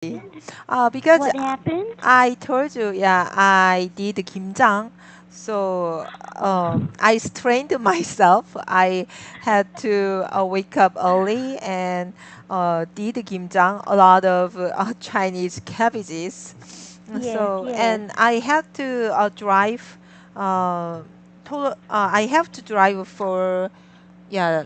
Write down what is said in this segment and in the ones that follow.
Because What happened? I told you, yeah, I did kimjang. So Oh, I strained myself. I had to wake up early and did kimjang, a lot of Chinese cabbages. yes, So yes. and I had to drive. I have to drive for yeah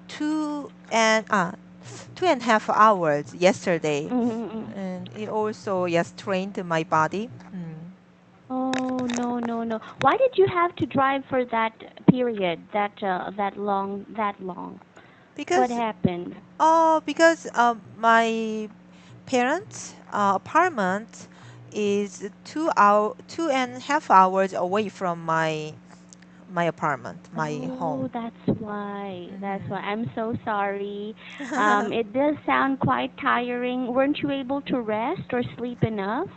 2.5 hours yesterday, Mm-mm. and it also yes trained my body. Oh, no, no, no. Why did you have to drive for that period, that long? What Because happened? my parents' apartment is 2.5 hours away from my apartment, my home. Oh, that's why. That's why. Hmm. I'm so sorry. It does sound quite tiring. Weren't you able to rest or sleep enough?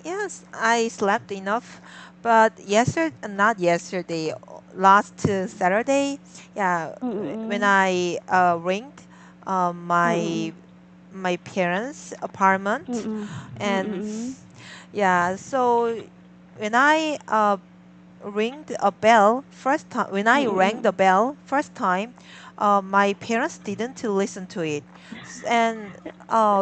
Yes, I slept enough, but not yesterday, last Saturday, yeah, when Mm-mm. I ringed Mm-mm. my parents' apartment, Mm-mm. and Mm-mm. yeah, so when I ringed a bell first time, when I rang the Mm-mm. bell first time, my parents didn't listen to it, and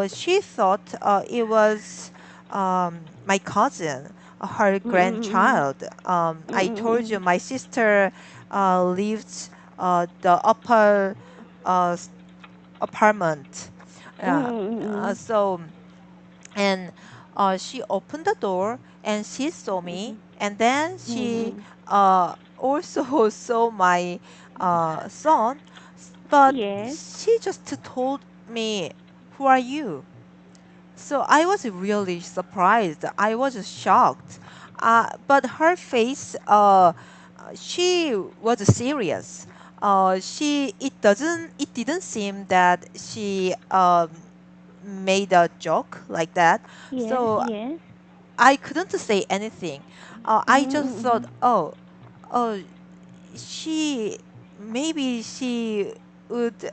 she thought it was my cousin, her Mm-mm. grandchild. I told you Mm-mm. my sister lives the upper uh, s- apartment. Yeah. Mm-mm. So and she opened the door and she saw me, and then she Mm-mm. also saw my son, but Yes. she just told me, "Who are you?" So I was really surprised. I was shocked. But her face, she was serious. It didn't seem that she made a joke like that. Yes. So Yes. I couldn't say anything. I just thought, Mm-mm. oh, she maybe she would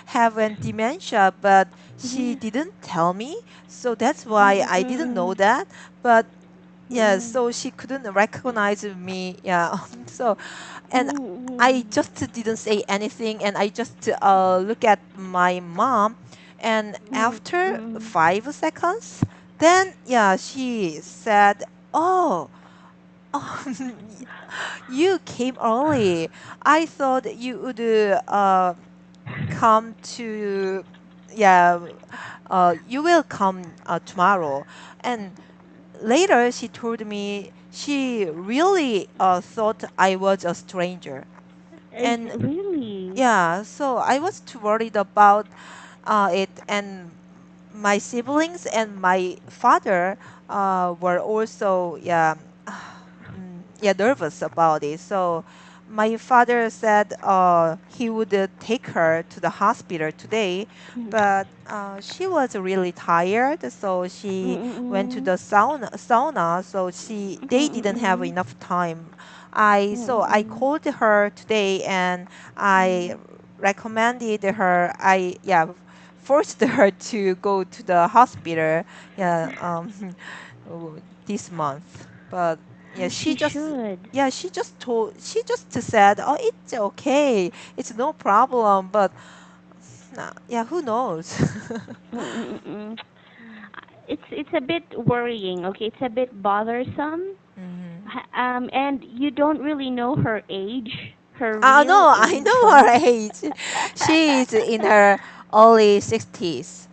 have a dementia, but she Yes. didn't tell me, so that's why I didn't know Mm-mm. that. But yeah, Mm-mm. so she couldn't recognize me. Yeah, so and I Mm-mm. just didn't say anything, and I just look at my mom, and after Mm-mm. 5 seconds, then yeah, she said, "Oh." Oh, you came early. I thought you would come to, yeah, you will come tomorrow. And later she told me she really thought I was a stranger. And Really? yeah, so I was too worried about it. And my siblings and my father were also, yeah, yeah, nervous about it. So my father said he would take her to the hospital today, but she was really tired, so she went to Mm-mm. the sauna. So they didn't have Mm-mm. enough time. I Mm-mm. called her today, and I recommended her. I yeah forced her to go to the hospital. Yeah, this month, but yeah, She should. she just said, "Oh, it's okay. It's no problem." But nah, yeah, who knows? Mm-mm. It's a bit worrying. Okay, it's a bit bothersome. Hmm. And you don't really know her age, her No, real I age, know her right? age. She is in her early 60s.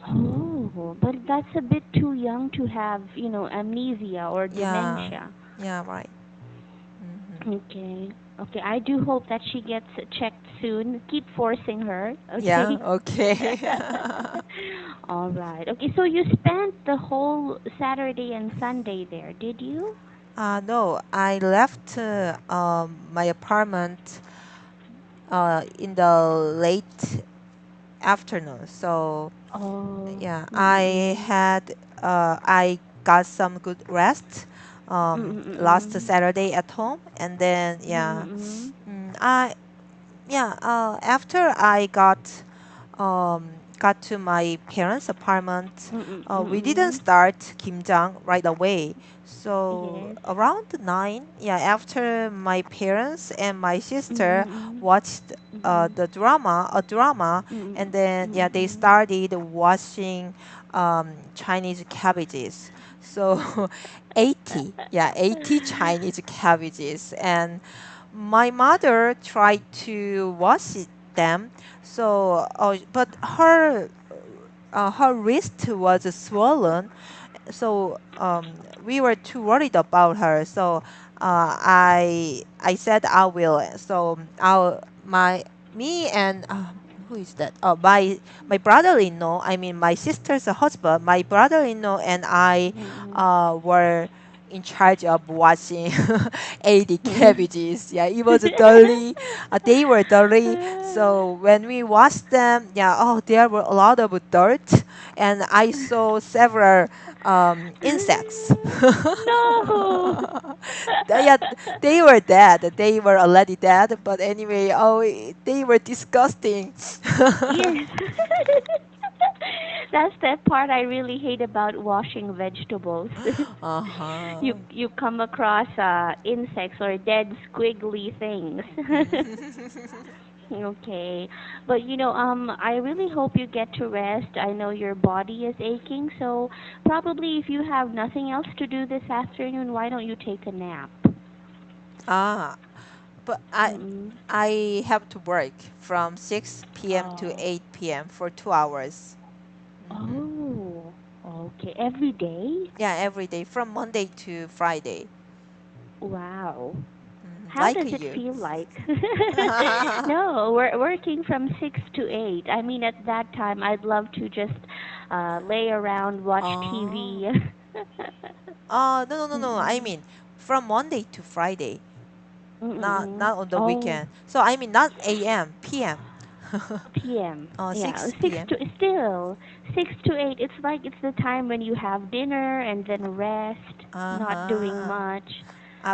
Oh, but that's a bit too young to have, amnesia or Yeah, dementia. yeah, right. Hmm. Okay. Okay, I do hope that she gets checked soon. Keep forcing her, Yeah, okay? okay. All right. Okay, so you spent the whole Saturday and Sunday there, did you? No, I left my apartment in the late afternoon. So Oh. yeah, Mm-mm. I got some good rest last Mm-mm. Saturday at home, and then yeah, Mm-mm. I yeah after I got got to my parents' apartment, Mm-mm, we didn't mm-mm. start kimjang right away. So Yes. around 9, yeah, after my parents and my sister Mm-mm, watched mm-mm, a drama, mm-mm, and then yeah, they mm-mm. started washing Chinese cabbages. So 80, yeah, 80 Chinese cabbages, and my mother tried to them. So, but her wrist was swollen, so we were too worried about her. So I said I will. So our my me and who is that? Oh, my brother-in-law. I mean, my sister's husband. My brother-in-law and I Mm-mm. were in charge of watching 80 cabbages. Yeah, it was dirty. They were dirty. So when we washed them, yeah, oh, there were a lot of dirt, and I saw several insects. No. Yeah, they were dead. They were already dead. But anyway, oh, they were disgusting. Yes. That's the part I really hate about washing vegetables. Uh-huh. You come across insects or dead squiggly things. Okay. But I really hope you get to rest. I know your body is aching, so probably if you have nothing else to do this afternoon, why don't you take a nap? Ah, but Mm-mm. I have to work from 6 p.m. to Oh. 8 p.m. for 2 hours. Hmm. Oh. Okay. Every day? Yeah, every day from Monday to Friday. Wow. How Like does it you. feel like? No, we're working from 6 to 8. I mean, at that time, I'd love to just lay around, watch Oh. TV. No, no, no, no. I Mm-mm. mean, from Monday to Friday, Mm-mm. not on the Oh, weekend. So I mean, not a.m., p.m. PM. Yeah, 6 p.m. still 6 to 8. It's like it's the time when you have dinner and then rest, not doing Uh-huh. much.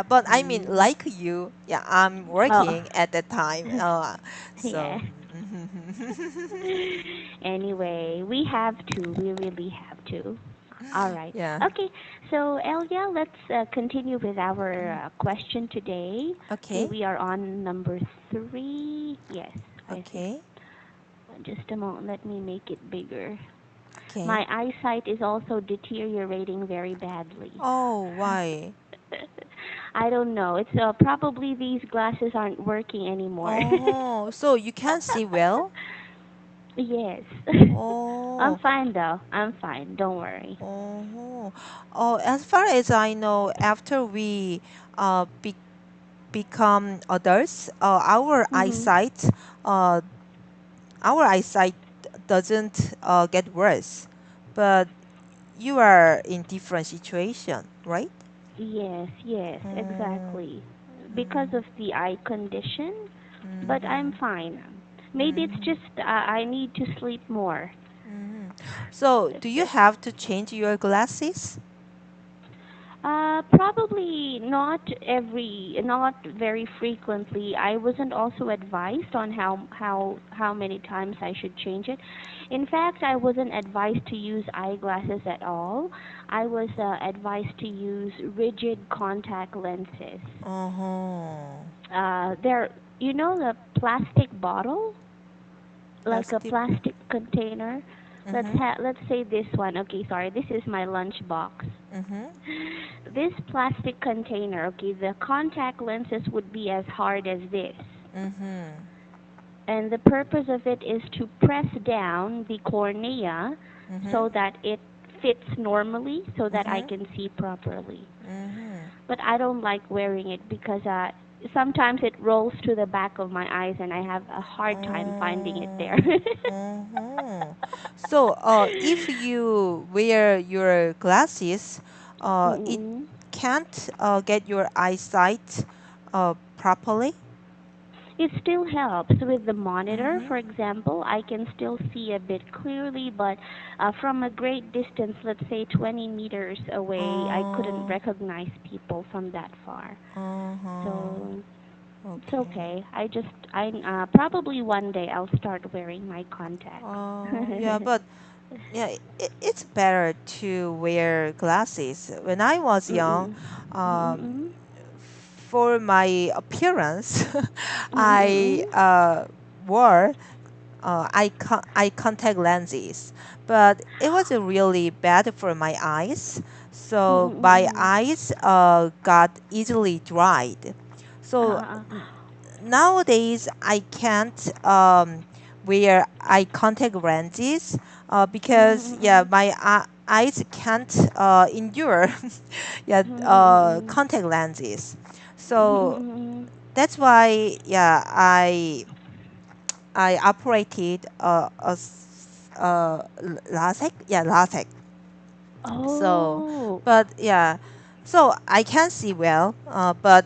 But I mean, Mm. like you, yeah, I'm Oh, working at that time. yeah. So, Anyway, we have to. We really have to. All right. yeah. Okay. So, Elia, let's continue with our question today. Okay, Okay. we are on number 3. Yes, I think. Okay. Just a moment. Let me make it bigger. Okay. My eyesight is also deteriorating very badly. Oh, why? I don't know. It's probably these glasses aren't working anymore. Oh, so you can see well? Yes. I'm Oh, fine though. I'm fine. Don't worry. oh, oh. As far as I know, after we become adults, Mhm. uh, our eyesight doesn't get worse, but you are in different situation, right? Yes, yes, Mm, exactly. Because mm, of the eye condition, but I'm mm-hmm, fine. Maybe it's mm-hmm, just I need to sleep more. mm-hmm. So, do you have to change your glasses? Probably not very frequently. I wasn't also advised on how many times I should change it. In fact, I wasn't advised to use eyeglasses at all. I was advised to use rigid contact lenses. Uh-huh. They're the plastic bottle, like a Plastic. plastic container. Mm-hmm, Let's say this one. Okay, sorry, this is my lunch box. mm-hmm, This plastic container, okay, the contact lenses would be as hard as this. mm-hmm, And the purpose of it is to press down the cornea mm-hmm, so that it fits normally so that I mm-hmm, can see properly. mm-hmm. But I don't like wearing it because sometimes it rolls to the back of my eyes and I have a hard time finding it there. Mhm. So, if you wear your glasses, it Mm-mm. can't get your eyesight properly. It still helps with the monitor, Mm-hmm. for example. I can still see a bit clearly, but from a great distance, let's say 20 meters away, I couldn't Uh, recognize people from that far. uh-huh. So, It's Okay. okay. I probably one day I'll start wearing my contacts. Yeah, but yeah, it's better to wear glasses. When I was young, Mm-mm. um, Mm-mm. for my appearance, I Mm-mm. wore eye contact lenses, but it was really bad for my eyes. So my Mm-mm. eyes got easily dried. So Uh, nowadays I can't wear eye contact lenses because yeah mm-mm. my eyes can't endure yeah Mm-mm. contact lenses. So Mm-mm. that's why yeah I operated LASIK, yeah, LASIK. So, Oh. but yeah, so I can see well. But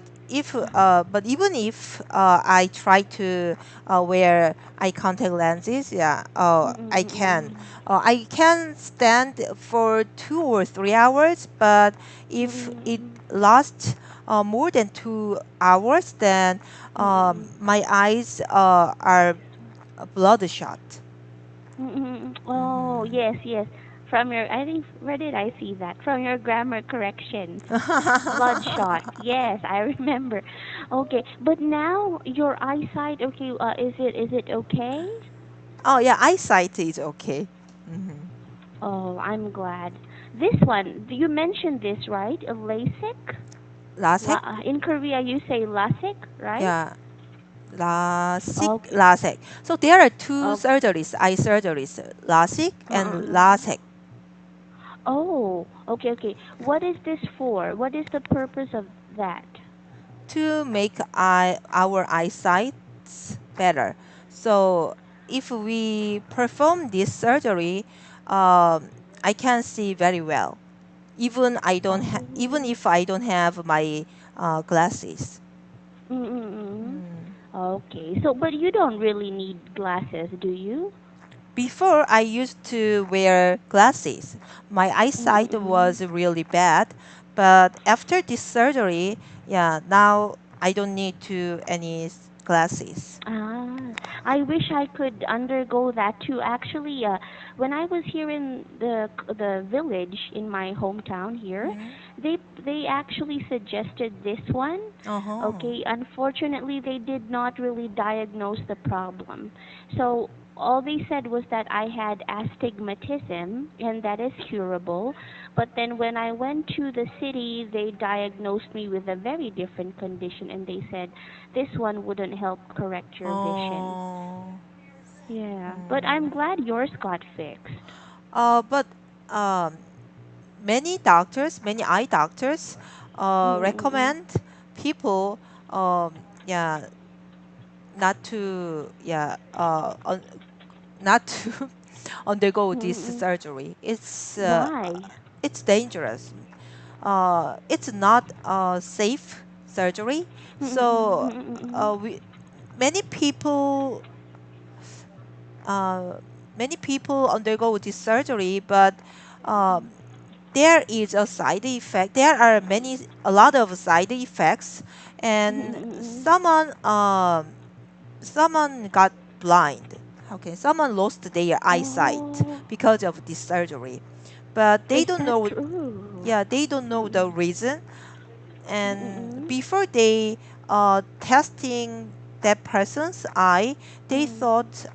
even if I try to wear eye contact lenses, yeah, Mm-mm. I can stand for 2 or 3 hours. But if it Mm-mm. lasts more than 2 hours, then Mm-mm. my eyes are bloodshot. Oh, Mm-hmm. yes, yes. From your, I think, where did I see that? From your grammar corrections. Bloodshot. Yes, I remember. Okay, but now your eyesight, okay, is it okay? Oh yeah, eyesight is okay. Mm-hmm. Oh, I'm glad. This one, you mentioned this, right? A LASIK? LASIK, In Korea, you say LASIK, right? yeah, LASIK, Okay. LASIK. So there are two Okay. surgeries, eye surgeries, LASIK and Uh-uh. LASIK, Oh, okay, okay. What is this for? What is the purpose of that? to make our eyesight better. So if we perform this surgery, I can see very well. Even Oh. if I don't have my glasses. Mm-mm. Mm. Okay. So, but you don't really need glasses, do you? Before I used to wear glasses. My eyesight Mm-mm. was really bad, but after this surgery, yeah, now I don't need to any glasses. Ah, I wish I could undergo that too. Actually, when I was here in the village in my hometown here, Mm-hmm. they actually suggested this one. Uh-huh. Okay, unfortunately, they did not really diagnose the problem. So all they said was that I had astigmatism and that is curable. But then when I went to the city, they diagnosed me with a very different condition and they said this one wouldn't help correct your vision. Oh. Yeah, but I'm Mm. glad yours got fixed. But um, many eye doctors, Mm-mm-mm. recommend people, yeah, not to, yeah, not to undergo this Mm-mm. surgery. Why? It's dangerous. It's not a safe surgery. Mm-mm. So Mm-mm. we many people uh, many people undergo this surgery, but um, there is a side effect. There are a lot of side effects, and Mm-mm. someone got blind. Okay, someone lost their eyesight Oh, because of this surgery, but they is don't that know. true? Yeah, they don't know the Mm-mm. reason. And Mm-mm. before they testing that person's eye, they thought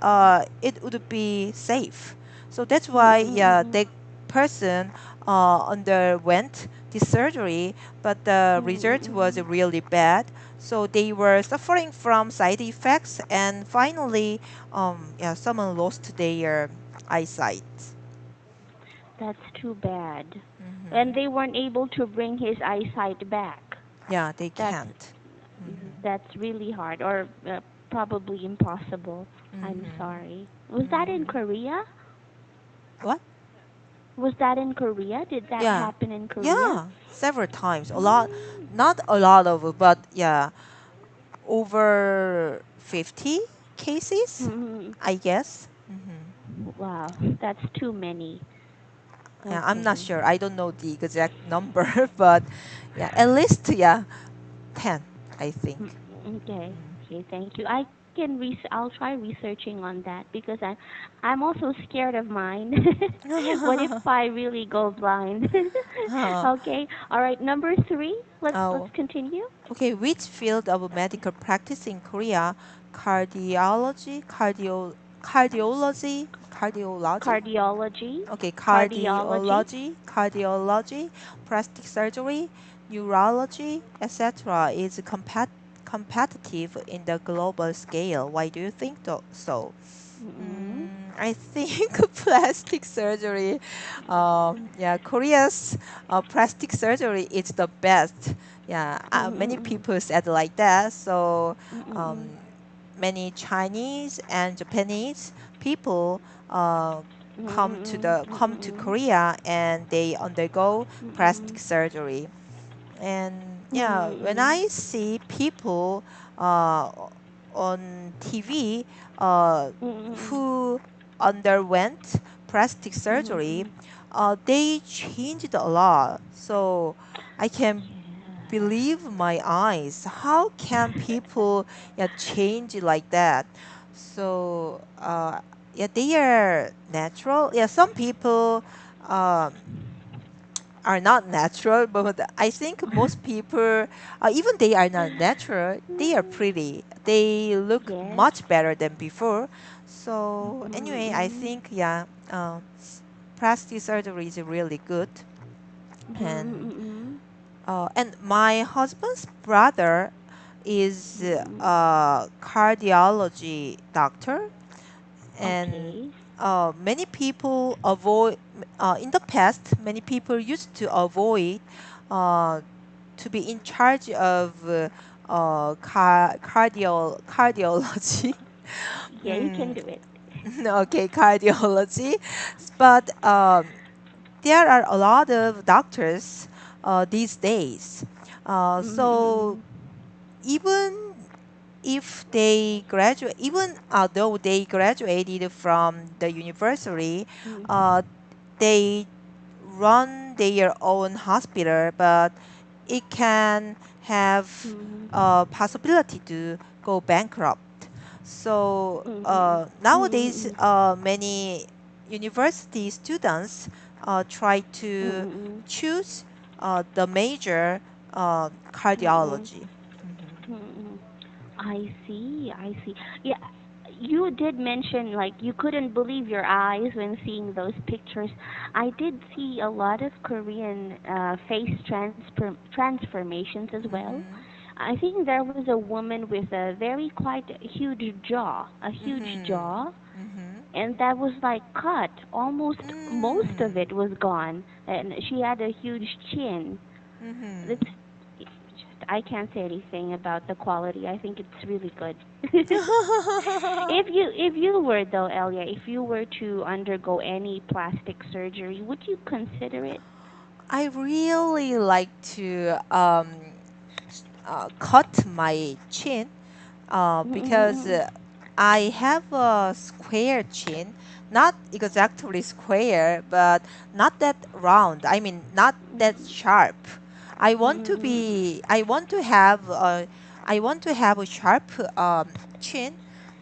it would be safe. So that's why, yeah, Mm-mm. that person underwent the surgery, but the result was Mm-mm. really bad. So they were suffering from side effects, and finally, yeah, someone lost their eyesight. That's too bad. And Hmm. they weren't able to bring his eyesight back. Yeah, they That's can't. Hmm. that's really hard or probably impossible. I'm Hmm. sorry. Was that in Hmm. Korea? What? Was that in Korea? Did that Yeah. happen in Korea? Yeah, several times. A lot, Mm. not a lot of, but yeah, over 50 cases, Mhm. I guess. Hmm. Wow, that's too many. Yeah, I'm not Okay. sure. I don't know the exact number, but yeah, at least, yeah, 10, I think. Okay. Okay, thank you. I'll try researching on that because I'm also scared of mine. What if Mm. I really go blind? Okay. All right, number 3. Let's Oh, continue. okay. Which field of medical practice in Korea? Cardiology, cardiology. Cardiology. Okay, Cardiology. cardiology, plastic surgery, neurology, etc. is competitive in the global scale. Why do you think so? Mm-mm. I think plastic surgery, yeah, Korea's plastic surgery is the best. Yeah, many Mm-mm. people said like that. So um, Mm-mm. many Chinese and Japanese people uh, Mm-mm. come to Mm-mm. Korea and they undergo plastic Mm-mm. surgery. And yeah, when Mm-mm. I see people uh, on TV uh, Mm-mm. who underwent plastic surgery, Mm-mm. they changed a lot. So I can Yeah. believe my eyes. How can people, yeah, change like that? So yeah, they are natural. Yeah, some people um, are not natural, but I think most people, even they are not natural, they are pretty. They look Yes. much better than before. So anyway, I Mm-mm. think yeah, plastic surgery is really good. Mm-mm. And my husband's brother is Mm-mm. a cardiology doctor, and Okay. many people avoid. In the past, many people used to avoid uh, to be in charge of cardiology. Yeah, you can do it. Okay, cardiology, but there are a lot of doctors these days. So Mm-mm. even if they graduate, even though they graduated from the university, Mm-mm. uh, they run their own hospital, but it can have Mm-mm. a possibility to go bankrupt. So Mm-mm. nowadays, Mm-mm. many university students try to Mm-mm. choose the major Mm-mm. cardiology. Mhm. Mm-mm. I see. I see. Yeah, you did mention like you couldn't believe your eyes when seeing those pictures. I did see a lot of Korean transformations as well. Mhm. I think there was a woman with a very quite huge jaw, a huge Mhm. jaw, Mhm. and that was like cut. Almost most of Mm. it was gone, and she had a huge chin. Mhm. It's I can't say anything about the quality. I think it's really good. If you were though, Elia, if you were to undergo any plastic surgery, would you consider it? I really like to cut my chin because Mm-mm-mm. I have a square chin, not exactly square, but not that round. I mean, not that sharp. Mm-mm-mm. I want to have a sharp chin,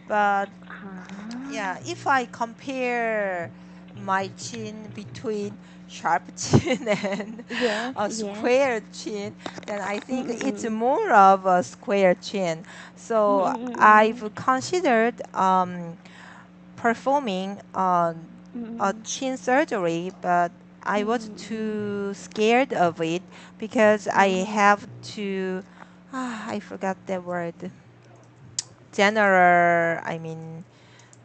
but Ah, yeah, if I compare my chin between sharp chin and yes, a yes. square chin, then I think it's Mm-mm-mm. more of a square chin. So Mm-mm-mm. I've considered performing a Mm-mm. chin surgery, but I was Mm-mm. too scared of it because I Mm-mm. have to. I forgot that word. General. I mean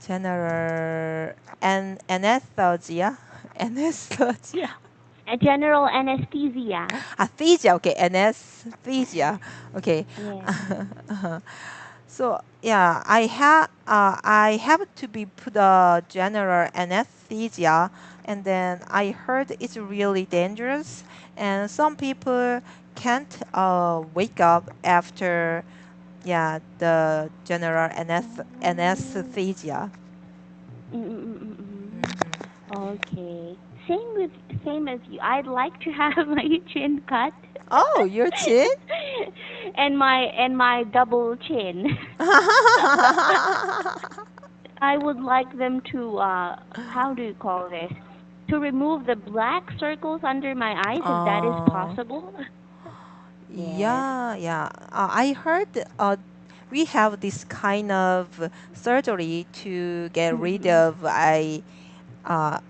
general anesthesia. Anesthesia. A general anesthesia. Anesthesia. Okay, anesthesia. Okay. Yes. So yeah, I have to be put a general anesthesia, and then I heard it's really dangerous, and some people can't wake up after yeah the general Oh. anesthesia. Mm-mm-mm-mm. Hmm. Okay. Same with same as you. I'd like to have my chin cut. Oh, your chin? and my double chin. I would like them to how do you call this? To remove the black circles under my eyes if that is Oh, possible. Yes. yeah, yeah. I heard we have this kind of surgery to get rid Mhm. of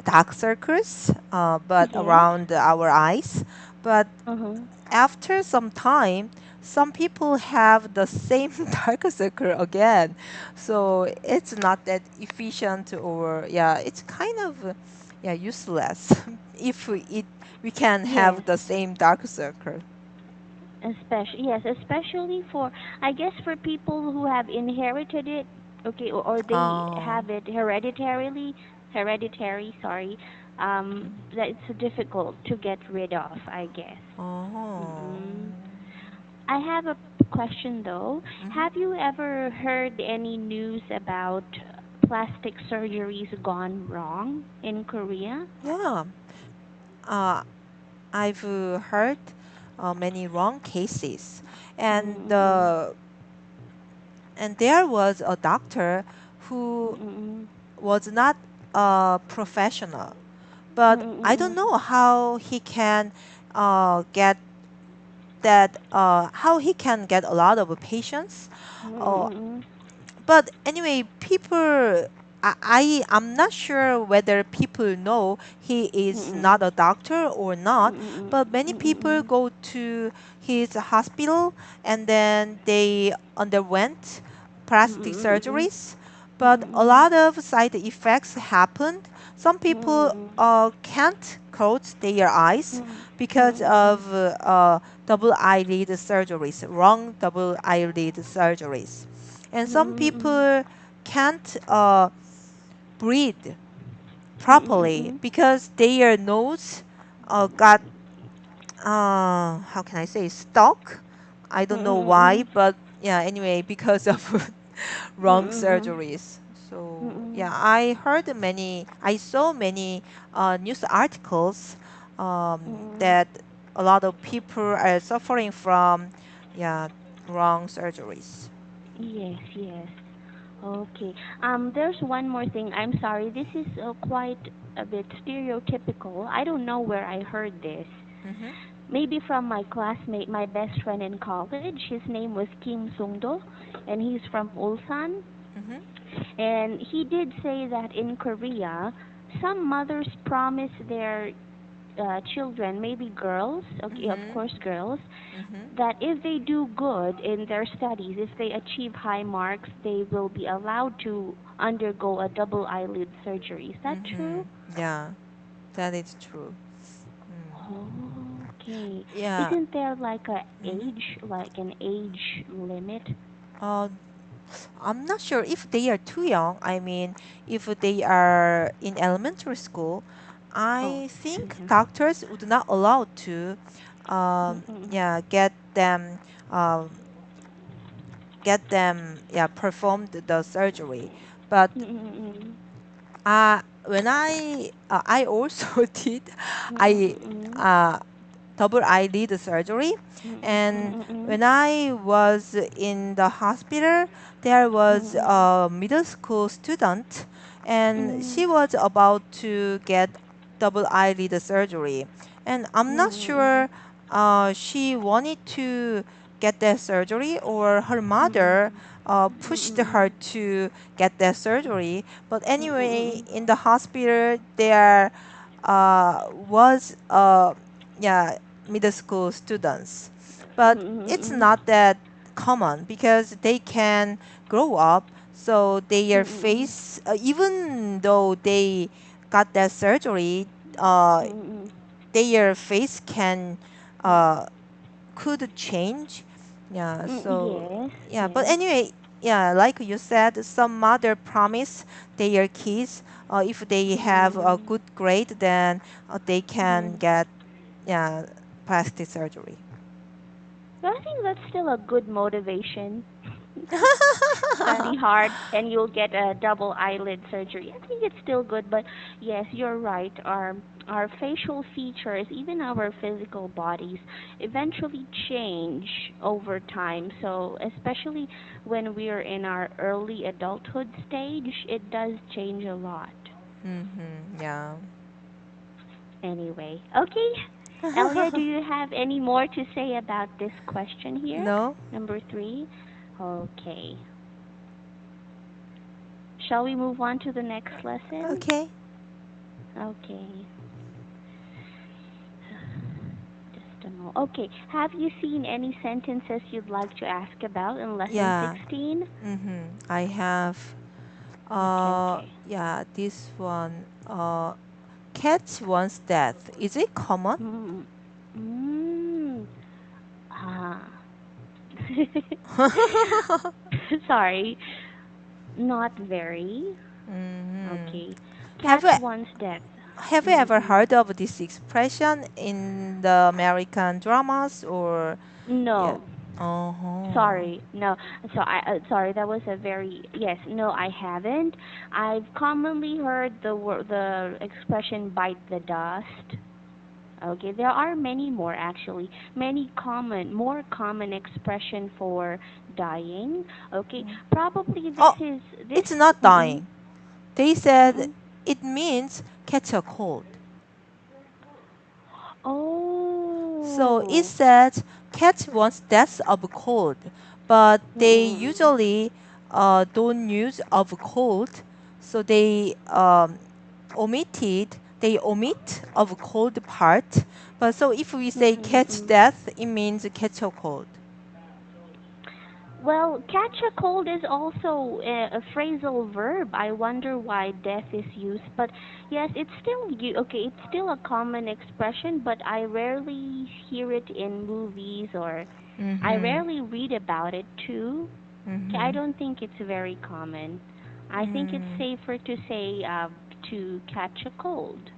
dark circles, but Yes. around our eyes. But Uh-huh. after some time, some people have the same dark circle again. So it's not that efficient, or yeah, it's kind of yeah, useless if we can Yes. have the same dark circle. Especially, yes, especially for, I guess, for people who have inherited it, okay, or they Oh, have it hereditary, sorry, that it's difficult to get rid of, I guess. oh. Mm. I have a question though. Hmm. Have you ever heard any news about plastic surgeries gone wrong in Korea? Yeah. Uh, I've heard many wrong cases, and Mm-mm. there was a doctor who Mm-mm. was not a professional, but I don't Mm-mm. know how he can get that how he can get a lot of patients. Uh, Mm-mm. but anyway, people, I'm not sure whether people know he is Mm-mm. not a doctor or not, Mm-mm. but many people Mm-mm. go to his hospital and then they underwent plastic Mm-mm. surgeries. But a Mm-mm. lot of side effects happened. Some people Mm-mm. can't close their eyes because Mm-mm. of double eyelid surgeries, wrong double eyelid surgeries. And some Mm-mm. people can't breathe properly Mm-mm. because their nose got how can I say, stuck. I don't know why, Mm-mm. but yeah, anyway, because of wrong Mm-mm. surgeries. So Mm-mm. yeah, I saw many news articles Mm-mm. that a lot of people are suffering from yeah, wrong surgeries. Yes, yes. Okay. There's one more thing. I'm sorry. This is quite a bit stereotypical. I don't know where I heard this. Mhm. Maybe from my classmate, my best friend in college. His name was Kim Sungdo, and he's from Ulsan. Mhm. And he did say that in Korea, some mothers promise their children, maybe girls, okay, of Mhm. course girls, Mhm. that if they do good in their studies, if they achieve high marks, they will be allowed to undergo a double eyelid surgery. Is that true? Mhm. Yeah, that is true. Mm. Oh, okay. Yeah. Isn't there like a Mhm. age, like an age limit? Uh, I'm not sure if they are too young. I mean, if they are in elementary school, Oh. I think doctors would not allow to, Mm-mm. yeah, um, yeah, perform the surgery. But Mm-mm. I also did, I Mm-mm. uh, double eyelid surgery. And Mm-mm. when I was in the hospital, there was Mm-mm. a middle school student, and Mm-mm. she was about to get double eyelid surgery. And I'm not Mm-mm. sure she wanted to get that surgery or her Mm-mm. mother pushed her Mm-mm. to get that surgery. But anyway, Mm-mm. in the hospital, there was yeah, middle school students, but it's Mm-mm. not that common because they can grow up, so their Mm-mm. face even though they got that surgery, uh, Mm-mm. their face can uh, could change. Yeah, so Yes, yeah, but yes. anyway, yeah, like you said, some mother promise their kids if they have a Mm-mm. good grade, then they can Mm-mm. get yeah, plastic surgery. But I think that's still a good motivation. Study hard and you'll get a double eyelid surgery. I think it's still good, but yes, you're right. Our facial features, even our physical bodies, eventually change over time. So, especially when we're in our early adulthood stage, it does change a lot. Mm-hmm. Yeah. Anyway, okay. Elia, do you have any more to say about this question here? No? Number 3. Okay. Shall we move on to the next lesson? Okay. Okay. Just a moment. Okay. Have you seen any sentences you'd like to ask about in lesson Yeah. 16? Mm-hmm. I have Okay, okay. yeah, this one. Catch one's death. Is it common? Mm. Mm. Ah. Sorry. Not very. Mm-hmm. Okay. Have Catch you one's death. have you ever Mm-mm. heard of this expression in the American dramas or yeah? No. Oh. Sorry. No. Sorry, that was a very yes, no, I haven't. I've commonly heard the expression bite the dust. Okay, there are many more actually. Many more common expression for dying. Okay, probably this Oh, is this it's not mm-mm, dying. They said mm-mm. it means catch a cold. So it Oh. said cats once deaths of cold, but they Mm-mm. usually don't use of cold, so they omit of cold part. But so if we say catch Mm-mm. death, it means catch a cold. Well, catch a cold is also a phrasal verb. I wonder why death is used, but yes, it's still okay. It's still a common expression, but I rarely hear it in movies or I Mhm. rarely read about it too. Okay, I Mhm. don't think it's very common. I think it's Mm. safer to say to catch a cold.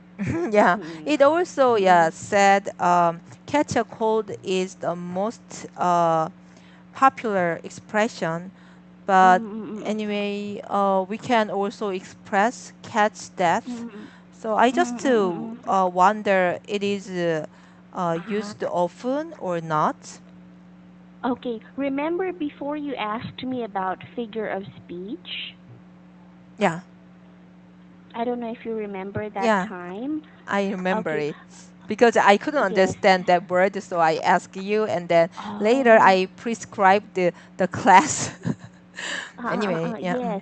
Yeah, Hmm. it also Mm-mm. said catch a cold is the most popular expression. But Mm-mm. anyway, we can also express catch death. Mm-mm. So I just Mm-mm. wonder it is Uh-huh. used often or not. Okay, remember before you asked me about figure of speech? Yeah, I don't know if you remember that yeah, time. I remember Okay, it because I couldn't yes. understand that word, so I asked you, and then later Oh, I prescribed the class. Anyway, yeah. yes.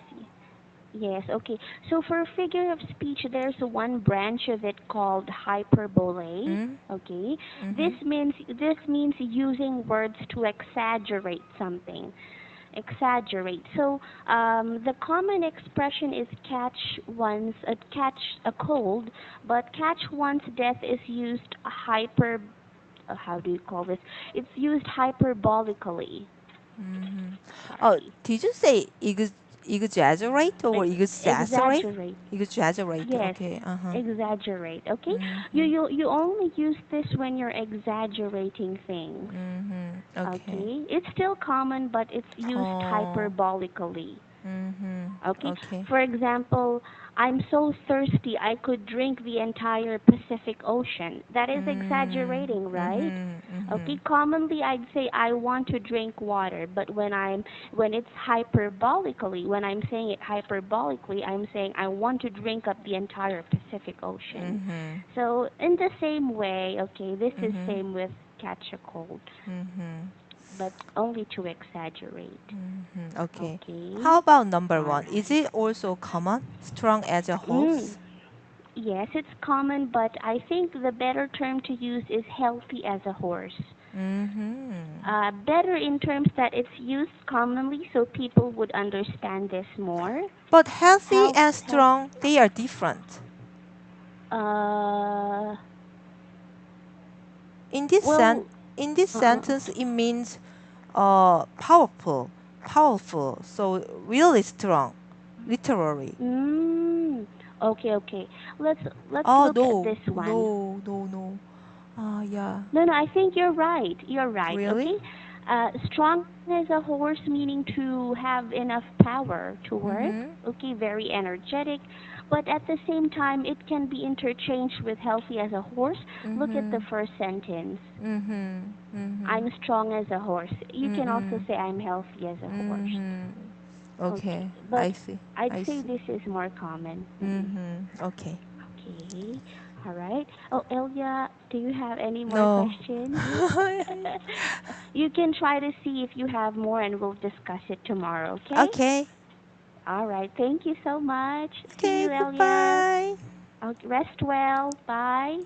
Yes, okay. So for figure of speech, there's one branch of it called hyperbole. Mm-hmm. Okay, Mm-hmm. this means using words to exaggerate something. Exaggerate. So the common expression is catch a cold, but catch one's death is used how do you call this? It's used hyperbolically. Mm-hmm. Oh, Sorry. did you say exaggerate or Ex- exaggerate? exaggerate. Exaggerate. Yes, Okay. Uh-huh. exaggerate. Okay, Mm-hmm. you only use this when you're exaggerating things. Mm-hmm. Okay. Okay, it's still common, but it's used Oh. hyperbolically. Mm-hmm. Okay, Okay. for example, I'm so thirsty I could drink the entire Pacific Ocean. That is Mm. exaggerating, right? Mm-hmm. Mm-hmm. Okay, commonly I'd say I want to drink water, but when it's hyperbolically, when I'm saying it hyperbolically, I'm saying I want to drink up the entire Pacific Ocean. Mm-hmm. So in the same way, okay, this is Mm-hmm. same with catch a cold, Mm-hmm. but only to exaggerate. Mm-hmm. Okay. Okay. How about number All one? Is right. it also common? Strong as a Mm. horse? Yes, it's common, but I think the better term to use is healthy as a horse. Mm-hmm. Better in terms that it's used commonly so people would understand this more. But healthy Health, and health, strong, they are different. uh, In this sen- well, in this uh-uh. sentence, it means powerful. So really strong, literally. Mm, okay, okay. Let's let's Oh look at no, this one. no, no, no. Ah, yeah. No, no, I think you're right. You're right. Okay. Really? Strong as a horse, meaning to have enough power to work. Mhm. Okay, very energetic, but at the same time, it can be interchanged with healthy as a horse. Look at the Mhm. first sentence. Mhm. Mhm. I'm strong as a horse. You can also Mhm. say I'm healthy as a horse. Mhm. Okay, Okay, but I see. I'd I say see. this is more common. Mm-mm. Mhm. Okay. Okay, all right. Oh, Elia, do you have any more No. questions? You can try to see if you have more, and we'll discuss it tomorrow, okay? Okay. All right. Thank you so much. See Okay. you, Elia. Bye-bye. Rest well. Bye.